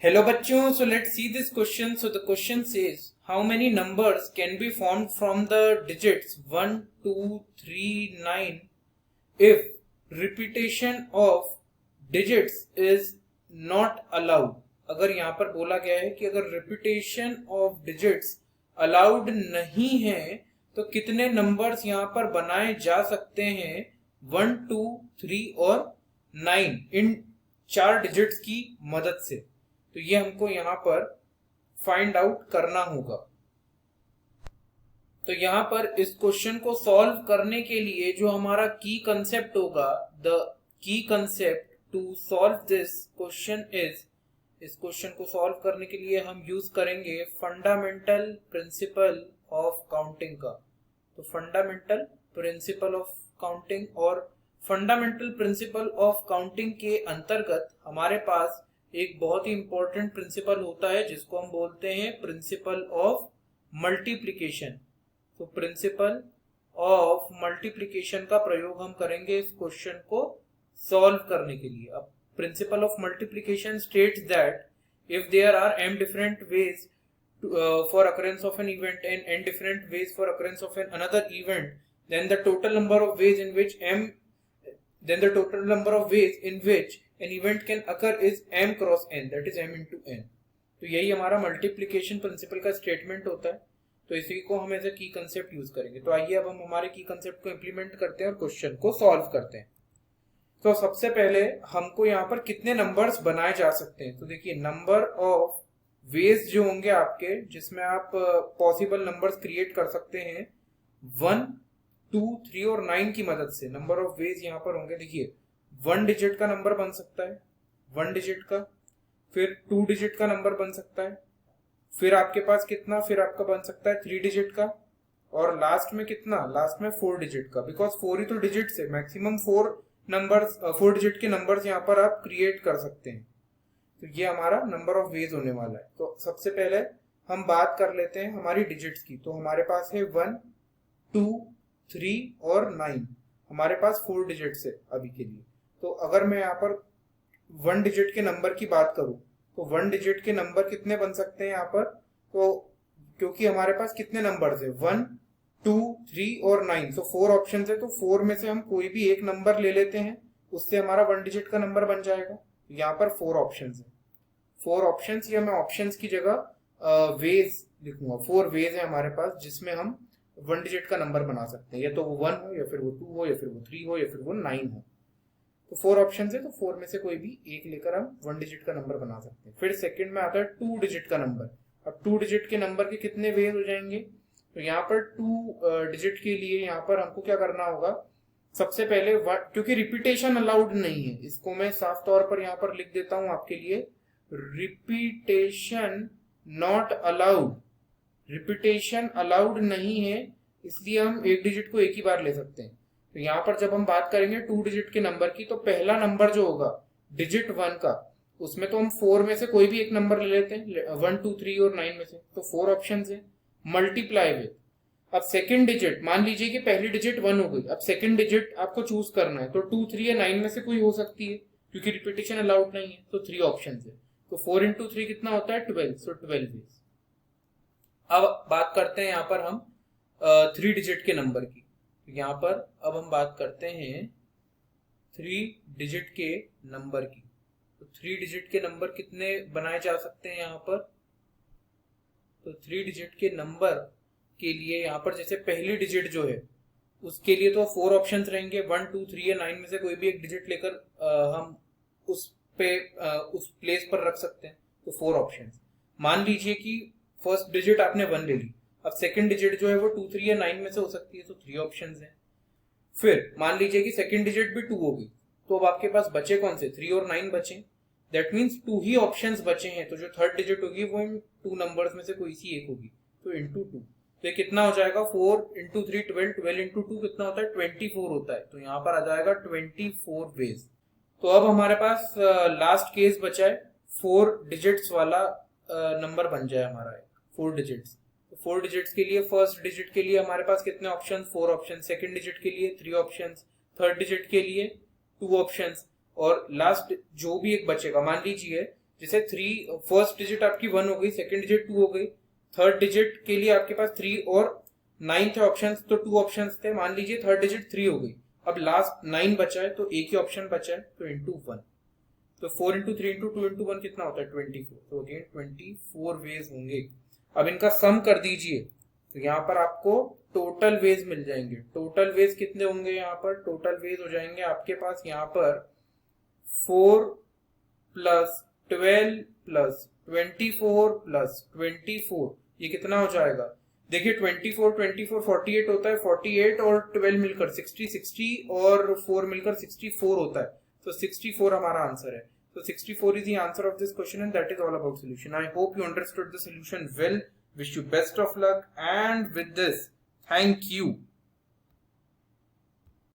Hello bachchon, so let's see this question. So the question says, how many numbers can be formed from the digits 1, 2, 3, 9 if repetition of digits is not allowed? अगर यहाँ पर बोला गया है कि अगर repetition of digits allowed नहीं है तो कितने नंबर्स यहाँ पर बनाए जा सकते हैं 1, 2, 3 और 9 इन 4 डिजिट्स की मदद से। तो ये हमको यहाँ पर फाइंड आउट करना होगा। तो यहाँ पर इस क्वेश्चन को सॉल्व करने के लिए जो हमारा की कंसेप्ट होगा, the key concept to solve this question is, इस क्वेश्चन को सॉल्व करने के लिए हम यूज करेंगे फंडामेंटल प्रिंसिपल ऑफ काउंटिंग का। तो फंडामेंटल प्रिंसिपल ऑफ काउंटिंग और फंडामेंटल प्रिंसिपल ऑफ काउंटिंग के अंतर्गत हमारे पास एक बहुत ही इंपॉर्टेंट प्रिंसिपल होता है जिसको हम बोलते हैं प्रिंसिपल ऑफ मल्टीप्लिकेशन। तो प्रिंसिपल ऑफ मल्टीप्लिकेशन का प्रयोग हम करेंगे इस क्वेश्चन को सॉल्व करने के लिए। अब principle of multiplication states that if there are m different ways for occurrence of an event and n different ways for occurrence of another event, then the total number of ways in which an event can occur is m cross n, that is m into n। तो यही हमारा multiplication principal का statement होता है। तो इसी को हम एज ए की कंसेप्ट यूज करेंगे। तो आइए अब हम हमारे की कंसेप्ट को इम्प्लीमेंट करते हैं और क्वेश्चन को सॉल्व करते हैं। तो सबसे पहले हमको यहाँ पर कितने नंबर्स बनाए जा सकते हैं। तो देखिए नंबर ऑफ वेज जो होंगे आपके जिसमें आप पॉसिबल नंबर्स क्रिएट कर सकते हैं 1, 2, 3 और 9 की मदद से। नंबर ऑफ वेज यहाँ पर होंगे। देखिए 1 डिजिट का नंबर बन सकता है, 1 डिजिट का, फिर 2 डिजिट का नंबर बन सकता है, फिर आपके पास कितना, फिर आपका बन सकता है 3 डिजिट का, और लास्ट में कितना, लास्ट में 4 डिजिट का। बिकॉज 4 ही तो डिजिट है, मैक्सिमम 4 नंबर्स 4 डिजिट के नंबर्स यहाँ पर आप क्रिएट कर सकते हैं। तो ये हमारा नंबर ऑफ वेज होने वाला है। तो सबसे पहले हम बात कर लेते हैं हमारी डिजिट्स की। तो हमारे पास है 1, 2, 3 और 9। हमारे पास 4 डिजिट्स है अभी के लिए। तो अगर मैं यहाँ पर 1 डिजिट के नंबर की बात करूं तो 1 डिजिट के नंबर कितने बन सकते हैं यहाँ पर। तो क्योंकि हमारे पास कितने नंबर्स है 1, 2, 3 और 9, तो 4 ऑप्शन है। तो 4 में से हम कोई भी एक नंबर ले लेते हैं, उससे हमारा 1 डिजिट का नंबर बन जाएगा। यहाँ पर 4 ऑप्शंस है, 4 ऑप्शंस, या मैं ऑप्शंस की जगह वेज लिखूंगा। 4 वेज है हमारे पास जिसमें हम 1 डिजिट का नंबर बना सकते हैं, या तो वो 1 हो, या फिर वो 2 हो, या फिर वो 3 हो, या फिर वो 9 हो। तो 4 ऑप्शंस है, तो 4 में से कोई भी एक लेकर हम 1 डिजिट का नंबर बना सकते हैं। फिर सेकंड में आता है 2 डिजिट का नंबर। अब 2 डिजिट के नंबर के कितने वेज हो जाएंगे। तो यहाँ पर 2 डिजिट के लिए यहाँ पर हमको क्या करना होगा, सबसे पहले क्योंकि रिपीटेशन अलाउड नहीं है, इसको मैं साफ तौर पर यहाँ पर लिख देता हूं आपके लिए, repetition not allowed. Repetition allowed नहीं है, इसलिए हम एक डिजिट को एक ही बार ले सकते हैं। तो यहाँ पर जब हम बात करेंगे 2 डिजिट के नंबर की, तो पहला नंबर जो होगा डिजिट 1 का, उसमें तो हम 4 में से कोई भी एक नंबर ले लेते हैं, 1, 2, 3 और 9 में से। तो 4 ऑप्शन है, मल्टीप्लाई विद। अब सेकंड डिजिट, मान लीजिए कि पहली डिजिट 1 हो गई, अब सेकंड डिजिट आपको चूज करना है। तो 2, 3 या 9 में से कोई हो सकती है क्योंकि रिपीटेशन अलाउड नहीं है। तो 3 ऑप्शन है। तो 4 into 3 कितना होता है 12, सो 12 वेज। अब बात करते हैं यहाँ पर हम 3 डिजिट के नंबर की। तो यहाँ पर अब हम बात करते हैं 3 डिजिट के नंबर की। तो 3 डिजिट के नंबर कितने बनाए जा सकते हैं यहाँ पर। तो 3 डिजिट के नंबर के लिए यहाँ पर जैसे पहली डिजिट जो है उसके लिए तो 4 ऑप्शंस रहेंगे, 1, 2, 3 या 9 में से कोई भी एक डिजिट लेकर हम उस प्लेस पर रख सकते हैं। तो 4 ऑप्शंस। मान लीजिए कि फर्स्ट डिजिट आपने 1 ले ली, अब सेकंड डिजिट जो है वो 2, 3 या 9 में से हो सकती है, तो 3 ऑप्शंस हैं। फिर मान लीजिए कि सेकंड डिजिट भी 2 हो गई, तो अब आपके पास बचे कौन से, 3 और 9 बचे। दैट मीन्स 2 ही ऑप्शंस बचे हैं। तो जो थर्ड डिजिट होगी वो इन 2 नंबर्स में से कोई सी एक होगी। तो इंटू 2, तो ये कितना हो जाएगा 4 into 3 12, 12 into 2 कितना होता है 24 होता है। तो यहाँ पर आ जाएगा 24 वेज। तो अब हमारे पास लास्ट केस बचा है 4 डिजिट्स वाला नंबर बन जाए हमारा 4 डिजिट्स। तो 4 डिजिट्स के लिए फर्स्ट डिजिट के लिए हमारे पास कितने ऑप्शन, 4 ऑप्शन। सेकंड डिजिट के लिए 3 ऑप्शन, थर्ड डिजिट के लिए 2 ऑप्शन, और लास्ट जो भी एक बचेगा, मान लीजिए जैसे 3 फर्स्ट डिजिट आपकी 1 हो गई, सेकंड डिजिट 2 हो गई, थर्ड डिजिट के लिए आपके पास 3 और 9 थे ऑप्शंस, तो 2 ऑप्शंस थे, मान लीजिए थर्ड डिजिट 3 हो गई, अब लास्ट 9 बचा है तो एक ही ऑप्शन बचा है, तो इंटू 1, तो 4 इंटू 3 इंटू 2 इंटू 1 कितना होता है 24, तो अगेन 24 वेज होंगे। अब इनका सम कर दीजिए, तो यहाँ पर आपको टोटल वेज मिल जाएंगे। टोटल वेज कितने होंगे, यहाँ पर टोटल वेज हो जाएंगे आपके पास यहाँ पर 4 प्लस 12 प्लस 24 प्लस 24, ये कितना हो जाएगा, देखिए 24 24 48 होता है, 48 और 12 मिलकर 60, 60 और 4 मिलकर 64 होता है, तो 64 हमारा आंसर है। So 64 is the answer of this question, and that is all about solution. I hope you understood the solution well. Wish you best of luck, and with this, thank you.